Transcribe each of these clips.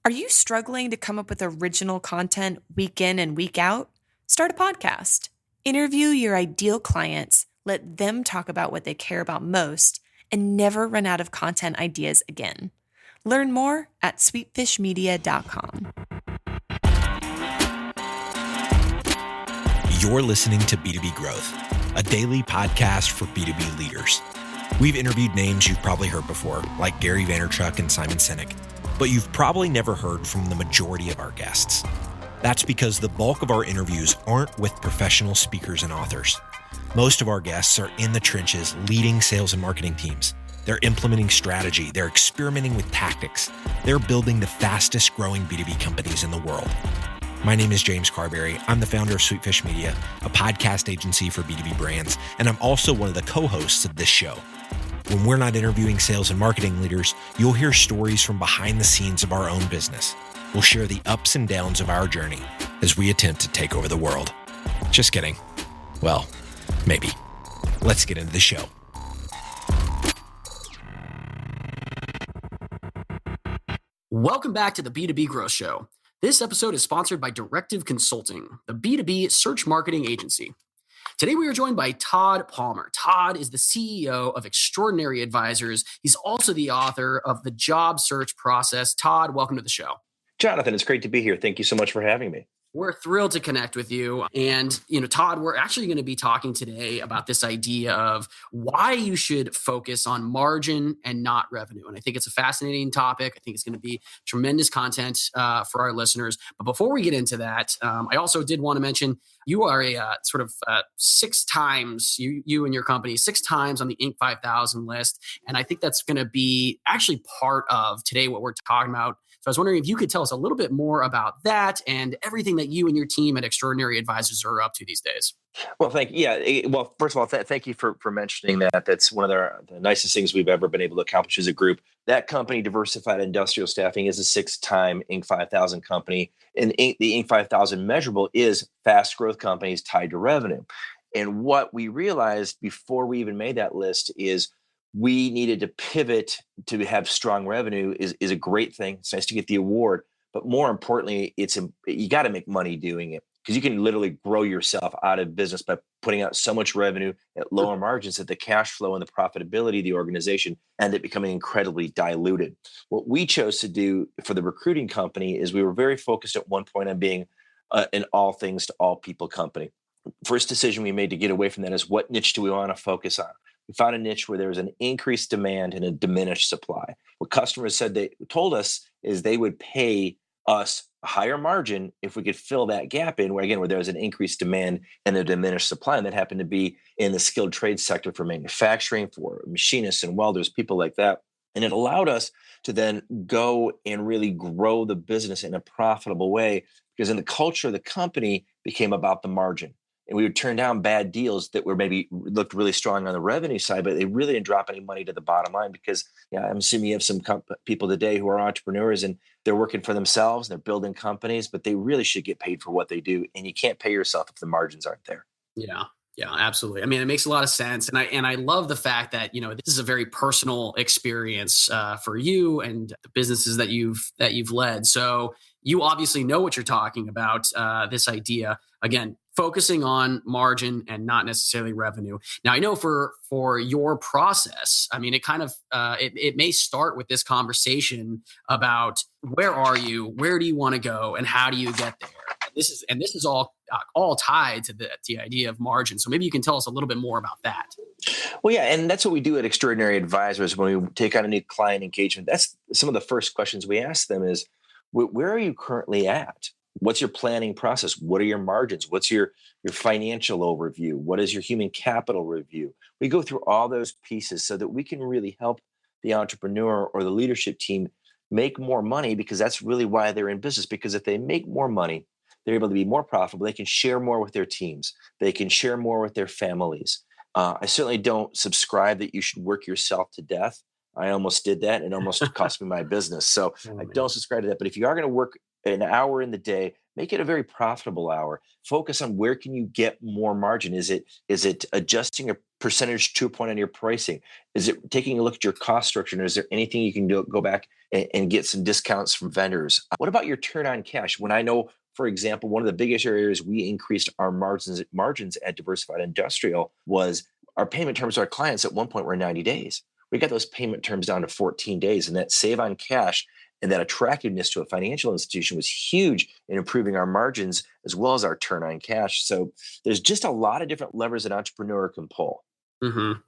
Are you struggling to come up with original content week in and week out? Start a podcast. Interview your ideal clients, let them talk about what they care about most, and never run out of content ideas again. Learn more at sweetfishmedia.com. You're listening to B2B Growth, a daily podcast for B2B leaders. We've interviewed names you've probably heard before, like Gary Vaynerchuk and Simon Sinek, but you've probably never heard from the majority of our guests. That's because the bulk of our interviews aren't with professional speakers and authors. Most of our guests are in the trenches leading sales and marketing teams. They're implementing strategy. They're experimenting with tactics. They're building the fastest growing B2B companies in the world. My name is James Carberry. I'm the founder of Sweetfish Media, a podcast agency for B2B brands, and I'm also one of the co-hosts of this show. When we're not interviewing sales and marketing leaders, you'll hear stories from behind the scenes of our own business. We'll share the ups and downs of our journey as we attempt to take over the world. Just kidding. Well, maybe. Let's get into the show. Welcome back to the B2B Growth Show. This episode is sponsored by Directive Consulting, the B2B search marketing agency. Today, we are joined by Todd Palmer. Todd is the CEO of Extraordinary Advisors. He's also the author of The Job Search Process. Todd, welcome to the show. Jonathan, it's great to be here. Thank you so much for having me. We're thrilled to connect with you. And, Todd, we're actually going to be talking today about this idea of why you should focus on margin and not revenue. And I think it's a fascinating topic. I think it's going to be tremendous content for our listeners. But before we get into that, I also did want to mention you are a six times, you and your company, 6 times on the Inc. 5000 list. And I think that's going to be actually part of today what we're talking about. So I was wondering if you could tell us a little bit more about that and everything that you and your team at Extraordinary Advisors are up to these days. Well, thank you. Yeah. Well, first of all, thank you for mentioning that. That's one of the nicest things we've ever been able to accomplish as a group. That company, Diversified Industrial Staffing, is a 6-time Inc. 5000 company. And the Inc. 5000 measurable is fast growth companies tied to revenue. And what we realized before we even made that list is we needed to pivot to have strong revenue is a great thing. It's nice to get the award, but more importantly, you got to make money doing it because you can literally grow yourself out of business by putting out so much revenue at lower margins that the cash flow and the profitability of the organization end up becoming incredibly diluted. What we chose to do for the recruiting company is we were very focused at one point on being an all things to all people company. First decision we made to get away from that is what niche do we want to focus on? We found a niche where there was an increased demand and a diminished supply. What customers told us is they would pay us a higher margin if we could fill that gap in where there was an increased demand and a diminished supply. And that happened to be in the skilled trade sector for manufacturing, for machinists and welders, people like that. And it allowed us to then go and really grow the business in a profitable way because in the culture of the company became about the margin. And we would turn down bad deals that were maybe looked really strong on the revenue side, but they really didn't drop any money to the bottom line because I'm assuming you have some people today who are entrepreneurs and they're working for themselves and they're building companies, but they really should get paid for what they do. And you can't pay yourself if the margins aren't there. Yeah, absolutely. I mean, it makes a lot of sense. And I love the fact that, this is a very personal experience for you and the businesses that you've led. So you obviously know what you're talking about, this idea, again, focusing on margin and not necessarily revenue. Now, I know for your process, I mean, it kind of, it may start with this conversation about where are you, where do you want to go, and how do you get there? And this is all tied to the idea of margin. So maybe you can tell us a little bit more about that. Well, yeah, and that's what we do at Extraordinary Advisors when we take on a new client engagement. That's some of the first questions we ask them is, where are you currently at? What's your planning process? What are your margins? What's your financial overview? What is your human capital review? We go through all those pieces so that we can really help the entrepreneur or the leadership team make more money because that's really why they're in business. Because if they make more money, they're able to be more profitable. They can share more with their teams. They can share more with their families. I certainly don't subscribe that you should work yourself to death. I almost did that and it almost cost me my business. So Oh, I man. don't subscribe to that. But if you are going to work an hour in the day, make it a very profitable hour. Focus on where can you get more margin. Is it adjusting a percentage to a point on your pricing? Is it taking a look at your cost structure? And is there anything you can do, go back and get some discounts from vendors? What about your turn on cash? When I know, for example, one of the biggest areas we increased our margins at Diversified Industrial was our payment terms to our clients at one point were 90 days. We got those payment terms down to 14 days, and that save on cash and that attractiveness to a financial institution was huge in improving our margins as well as our turn on cash. So there's just a lot of different levers an entrepreneur can pull.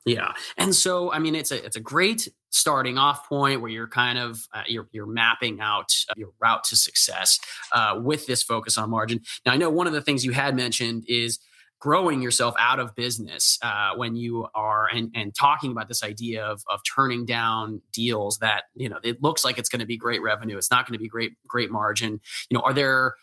Yeah, and so I mean, it's a great starting off point where you're kind of you're mapping out your route to success with this focus on margin. Now, I know one of the things you had mentioned is growing yourself out of business when you are and talking about this idea of turning down deals that it looks like it's going to be great revenue, it's not going to be great margin. Are there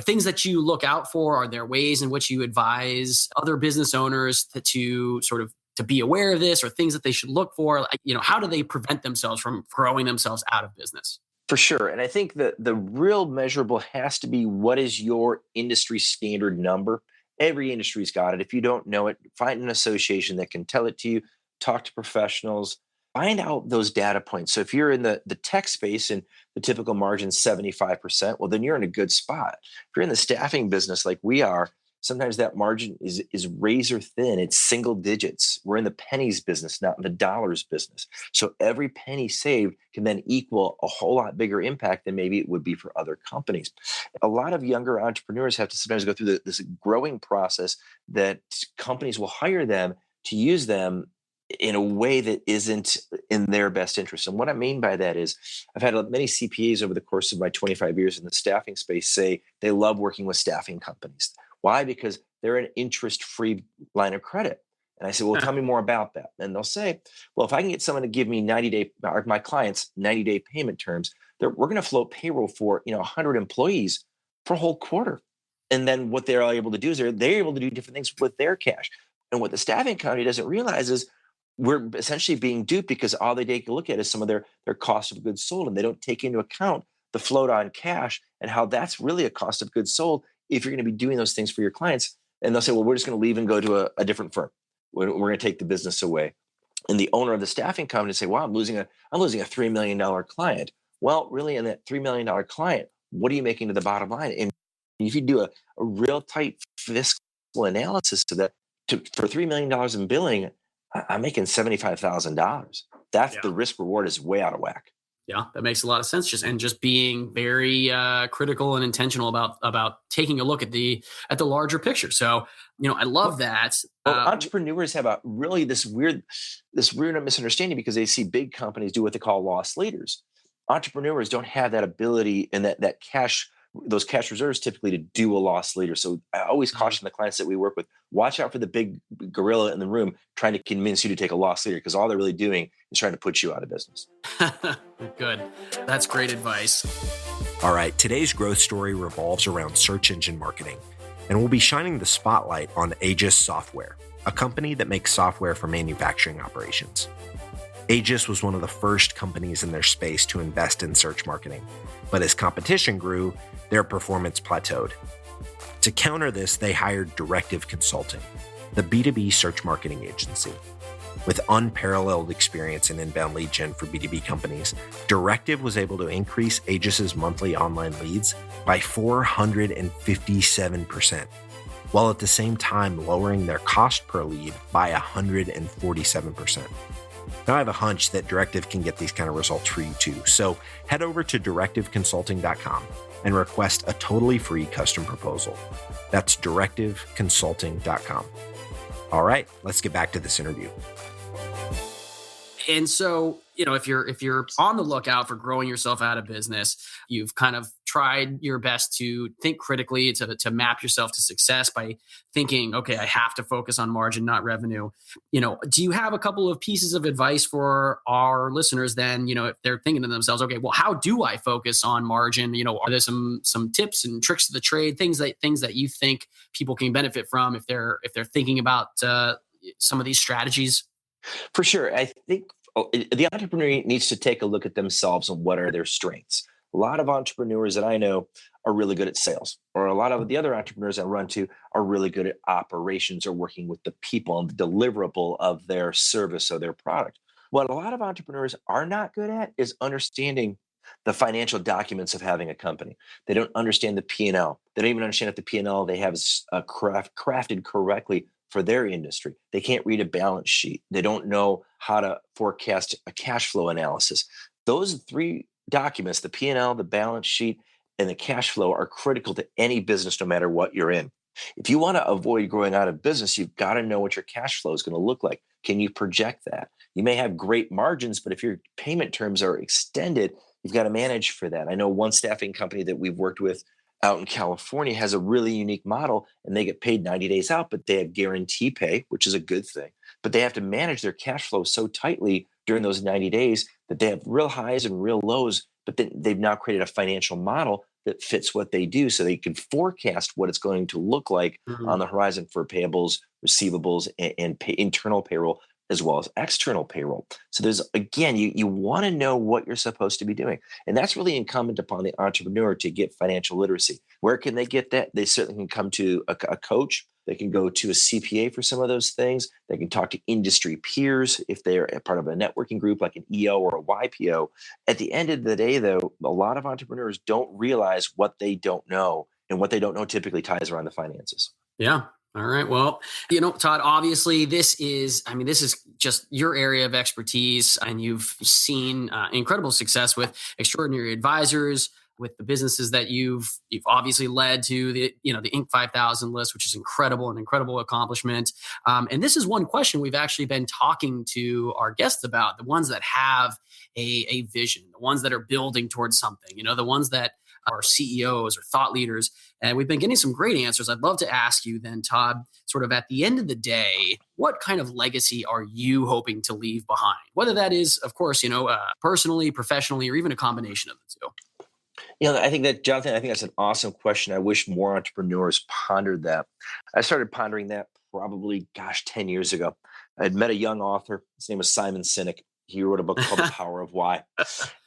things that you look out for? Are there ways in which you advise other business owners to sort of to be aware of this, or things that they should look for? Like, how do they prevent themselves from growing themselves out of business? For sure. And I think that the real measurable has to be, what is your industry standard number? Every industry's got it. If you don't know it, find an association that can tell it to you, talk to professionals, find out those data points. So if you're in the tech space and the typical margin's 75%, well, then you're in a good spot. If you're in the staffing business like we are, sometimes that margin is razor thin. It's single digits. We're in the pennies business, not in the dollars business. So every penny saved can then equal a whole lot bigger impact than maybe it would be for other companies. A lot of younger entrepreneurs have to sometimes go through this growing process that companies will hire them to use them in a way that isn't in their best interest. And what I mean by that is, I've had many CPAs over the course of my 25 years in the staffing space say they love working with staffing companies. Why? Because they're an interest-free line of credit. And I say, well, tell me more about that. And they'll say, well, if I can get someone to give me 90-day, or my clients 90-day payment terms, we're going to float payroll for 100 employees for a whole quarter. And then what they're able to do is they're able to do different things with their cash. And what the staffing company doesn't realize is we're essentially being duped, because all they take a look at is some of their cost of goods sold, and they don't take into account the float on cash and how that's really a cost of goods sold if you're going to be doing those things for your clients. And they'll say, well, we're just going to leave and go to a different firm. We're going to take the business away. And the owner of the staffing company say, wow, I'm losing a $3 million client. Well, really, in that $3 million client, what are you making to the bottom line? And if you do a real tight fiscal analysis to that, for $3 million in billing, I'm making $75,000. That's Yeah. the risk reward is way out of whack. Yeah, that makes a lot of sense. Just being very critical and intentional about taking a look at the larger picture. So, I love that. Well, entrepreneurs have really this weird misunderstanding, because they see big companies do what they call loss leaders. Entrepreneurs don't have that ability and that cash, those cash reserves typically, to do a loss leader. So I always caution the clients that we work with, watch out for the big gorilla in the room trying to convince you to take a loss leader, because all they're really doing is trying to put you out of business. Good. That's great advice. All right, today's growth story revolves around search engine marketing, and we'll be shining the spotlight on Aegis Software, a company that makes software for manufacturing operations. Aegis was one of the first companies in their space to invest in search marketing, but as competition grew, their performance plateaued. To counter this, they hired Directive Consulting, the B2B search marketing agency. With unparalleled experience in inbound lead gen for B2B companies, Directive was able to increase Aegis's monthly online leads by 457%, while at the same time lowering their cost per lead by 147%. Now, I have a hunch that Directive can get these kind of results for you too. So head over to directiveconsulting.com and request a totally free custom proposal. That's directiveconsulting.com. All right, let's get back to this interview. And so, if you're on the lookout for growing yourself out of business, you've kind of tried your best to think critically, to map yourself to success by thinking, okay, I have to focus on margin, not revenue. Do you have a couple of pieces of advice for our listeners then, if they're thinking to themselves, okay, well, how do I focus on margin? Are there some tips and tricks of the trade, things that you think people can benefit from if they're thinking about some of these strategies? For sure. I think the entrepreneur needs to take a look at themselves and what are their strengths. A lot of entrepreneurs that I know are really good at sales, or a lot of the other entrepreneurs I run to are really good at operations or working with the people and the deliverable of their service or their product. What a lot of entrepreneurs are not good at is understanding the financial documents of having a company. They don't understand the P&L. They don't even understand if the P&L they have is crafted correctly for their industry. They can't read a balance sheet. They don't know how to forecast a cash flow analysis. Those three documents, the P&L, the balance sheet, and the cash flow, are critical to any business, no matter what you're in. If you want to avoid growing out of business, you've got to know what your cash flow is going to look like. Can you project that? You may have great margins, but if your payment terms are extended, you've got to manage for that. I know one staffing company that we've worked with out in California has a really unique model, and they get paid 90 days out, but they have guarantee pay, which is a good thing. But they have to manage their cash flow so tightly during those 90 days that they have real highs and real lows, but then they've now created a financial model that fits what they do, so they can forecast what it's going to look like on the horizon for payables, receivables, and internal payroll, as well as external payroll. So there's, again, you want to know what you're supposed to be doing. And that's really incumbent upon the entrepreneur to get financial literacy. Where can they get that? They certainly can come to a coach. They can go to a CPA for some of those things. They can talk to industry peers if they're a part of a networking group like an EO or a YPO. At the end of the day, though, a lot of entrepreneurs don't realize what they don't know, and what they don't know typically ties around the finances. Yeah. All right. Well, Todd, obviously this is just your area of expertise, and you've seen incredible success with Extraordinary Advisors, with the businesses that you've obviously led to the Inc. 5000 list, which is an incredible accomplishment. And this is one question we've actually been talking to our guests about: the ones that have a vision, the ones that are building towards something, the ones that are CEOs or thought leaders. And we've been getting some great answers. I'd love to ask you then, Todd, sort of at the end of the day, what kind of legacy are you hoping to leave behind? Whether that is, of course, personally, professionally, or even a combination of the two. I think that, Jonathan, that's an awesome question. I wish more entrepreneurs pondered that. I started pondering that probably, 10 years ago. I had met a young author. His name was Simon Sinek. He wrote a book called The Power of Why.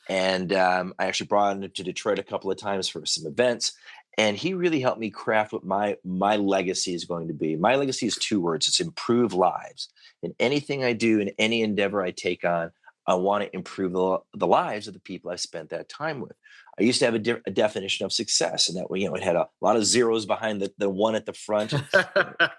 And I actually brought him to Detroit a couple of times for some events. And he really helped me craft what my legacy is going to be. My legacy is two words. It's improve lives. In anything I do, in any endeavor I take on, I want to improve the lives of the people I've spent that time with. I used to have a definition of success, and that it had a lot of zeros behind the one at the front, and,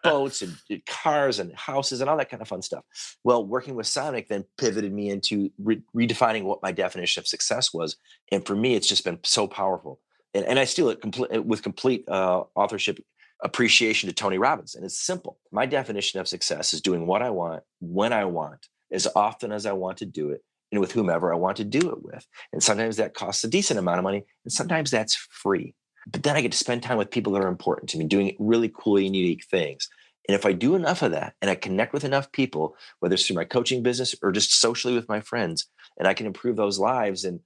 boats and cars and houses and all that kind of fun stuff. Well, working with Sonic then pivoted me into redefining what my definition of success was. And for me, it's just been so powerful. And I steal it with complete authorship appreciation to Tony Robbins. And it's simple. My definition of success is doing what I want, when I want, as often as I want to do it, and with whomever I want to do it with. And sometimes that costs a decent amount of money, and sometimes that's free. But then I get to spend time with people that are important to me, doing really cool and unique things. And if I do enough of that, and I connect with enough people, whether it's through my coaching business or just socially with my friends, and I can improve those lives. And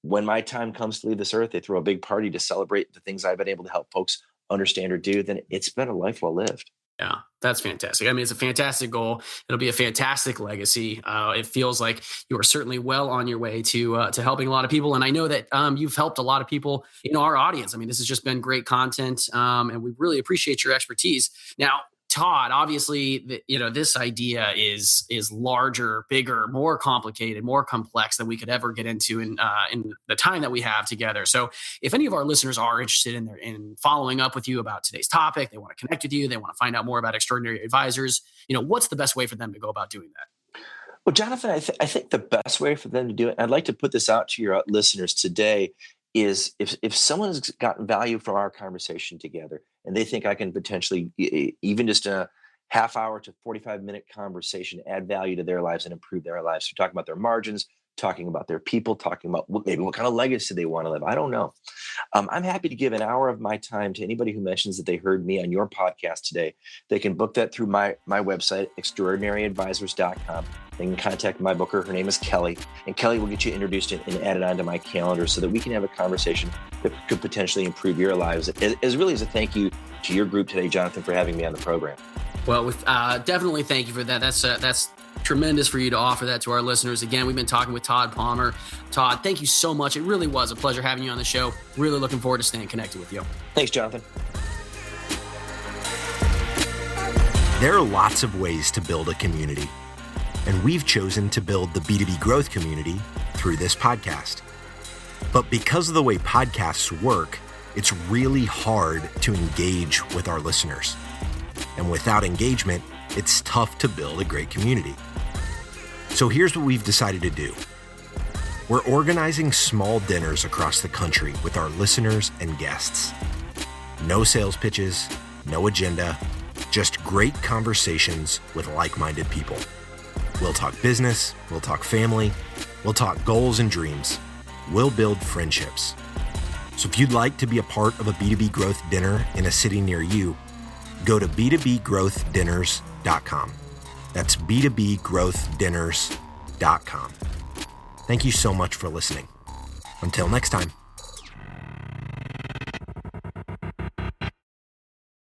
when my time comes to leave this earth, they throw a big party to celebrate the things I've been able to help folks understand or do, then it's been a life well lived. Yeah, that's fantastic. I mean, it's a fantastic goal. It'll be a fantastic legacy. It feels like you are certainly well on your way to helping a lot of people. And I know that you've helped a lot of people in our audience. I mean, this has just been great content, and we really appreciate your expertise. Now, Todd, obviously, this idea is larger, bigger, more complicated, more complex than we could ever get into in the time that we have together. So if any of our listeners are interested in following up with you about today's topic, they want to connect with you, they want to find out more about Extraordinary Advisors, what's the best way for them to go about doing that? Well, Jonathan, I think the best way for them to do it, and I'd like to put this out to your listeners today, is if someone has gotten value from our conversation together, and they think I can potentially, even just a half hour to 45-minute conversation, add value to their lives and improve their lives. So talking about their margins, talking about their people, talking about what kind of legacy they want to live. I don't know. I'm happy to give an hour of my time to anybody who mentions that they heard me on your podcast today. They can book that through my website, extraordinaryadvisors.com. They can contact my booker. Her name is Kelly. And Kelly will get you introduced and added onto my calendar so that we can have a conversation that could potentially improve your lives. As really as a thank you to your group today, Jonathan, for having me on the program. Well, definitely thank you for that. That's tremendous for you to offer that to our listeners. Again, we've been talking with Todd Palmer. Todd, thank you so much. It really was a pleasure having you on the show. Really looking forward to staying connected with you. Thanks, Jonathan. There are lots of ways to build a community, and we've chosen to build the B2B growth community through this podcast. But because of the way podcasts work, it's really hard to engage with our listeners. And without engagement, it's tough to build a great community. So here's what we've decided to do. We're organizing small dinners across the country with our listeners and guests. No sales pitches, no agenda, just great conversations with like-minded people. We'll talk business, we'll talk family, we'll talk goals and dreams. We'll build friendships. So if you'd like to be a part of a B2B growth dinner in a city near you, go to b2bgrowthdinners.com. That's b2bgrowthdinners.com. Thank you so much for listening. Until next time.